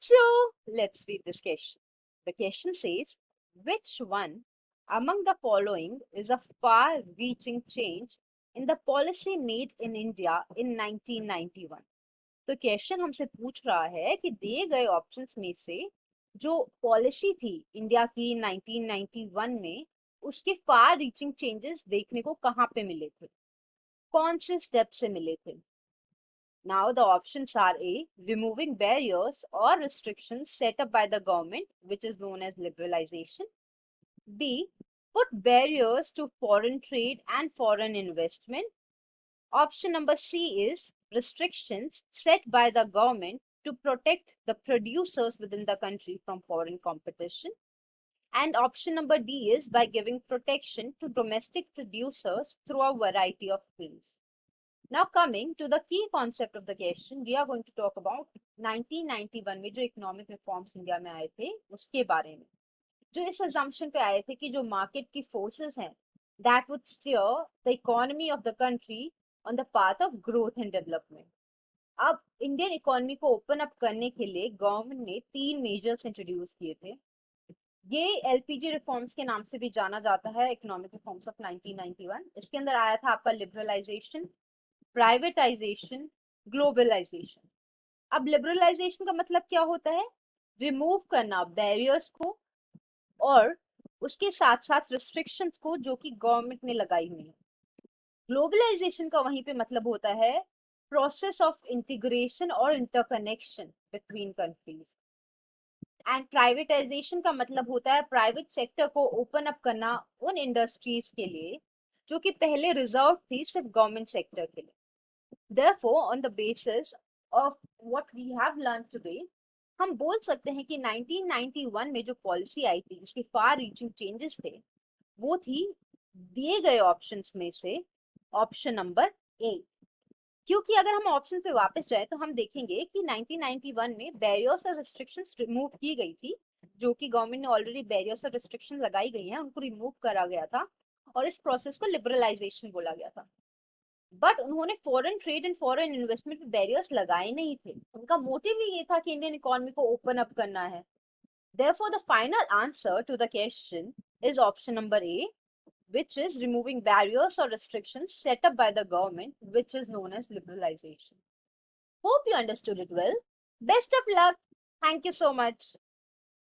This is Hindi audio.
So let's read this question. The question says, which one among the following is a far-reaching change in the policy made in India in 1991? तो क्वेश्चन हमसे पूछ रहा है कि दिए गए ऑप्शंस में से जो पॉलिसी थी इंडिया की 1991 में उसके फार रीचिंग चेंजेस देखने को कहाँ पे मिले थे, कौन से स्टेप से मिले थे. Now the options are A, removing barriers or restrictions set up by the government, which is known as liberalization. B, put barriers to foreign trade and foreign investment. Option number C is restrictions set by the government to protect the producers within the country from foreign competition. And option number D is by giving protection to domestic producers through a variety of means. Now coming to the key concept of the question, we are going to talk about 1991 में जो इकोनॉमिक रिफॉर्म्स इंडिया में आए थे उसके बारे में, जो इस assumption पे आए थे कि जो मार्केट की फोर्सेस हैं that would steer the economy of the country on the path of growth and development. अब इंडियन इकोनॉमी को ओपन अप करने के लिए गवर्नमेंट ने 3 मेजर्स इंट्रोड्यूस किए थे. ये एलपीजी रिफॉर्म्स के नाम से भी जाना जाता है, इकोनॉमिक रिफॉर्म्स ऑफ 1991. इसके अंदर आया था आपका लिबरलाइजेशन, प्राइवेटाइजेशन, ग्लोबलाइजेशन. अब लिबरलाइजेशन का मतलब क्या होता है? रिमूव करना बैरियर्स को और उसके साथ साथ रिस्ट्रिक्शंस को जो कि गवर्नमेंट ने लगाई हुई है. ग्लोबलाइजेशन का वहीं पे मतलब होता है प्रोसेस ऑफ इंटीग्रेशन और interconnection between countries. And privatisation का मतलब होता है प्राइवेट सेक्टर को ओपन अप करना उन इंडस्ट्रीज के लिए जो कि पहले रिजर्व थी सिर्फ गवर्नमेंट सेक्टर के लिए. Therefore, on the basis of what we have learned today, हम बोल सकते हैं कि 1991 में जो पॉलिसी आई थी जिसके फार रीचिंग चेंजेस थे वो थी दिए गए ऑप्शंस में से ऑप्शन नंबर ए. क्योंकि अगर हम ऑप्शन पे वापस जाए तो हम देखेंगे कि 1991 में बैरियर्स और रिस्ट्रिक्शंस रिमूव की गई थी, जो कि गवर्नमेंट ने ऑलरेडी बैरियर्स और रिस्ट्रिक्शन लगाई गई हैं उनको रिमूव करा गया था और इस प्रोसेस को लिबरलाइजेशन बोला गया था. बट उन्होंने foreign trade and foreign investment पे बैरियर्स लगाए नहीं थे. उनका मोटिव ही ये था कि इंडियन इकोनॉमी को ओपन अप करना है. Therefore, the final answer to the question is option number A, which is removing barriers or restrictions set up by the government, which is known as liberalization. Hope you understood it well. Best of luck. Thank you so much.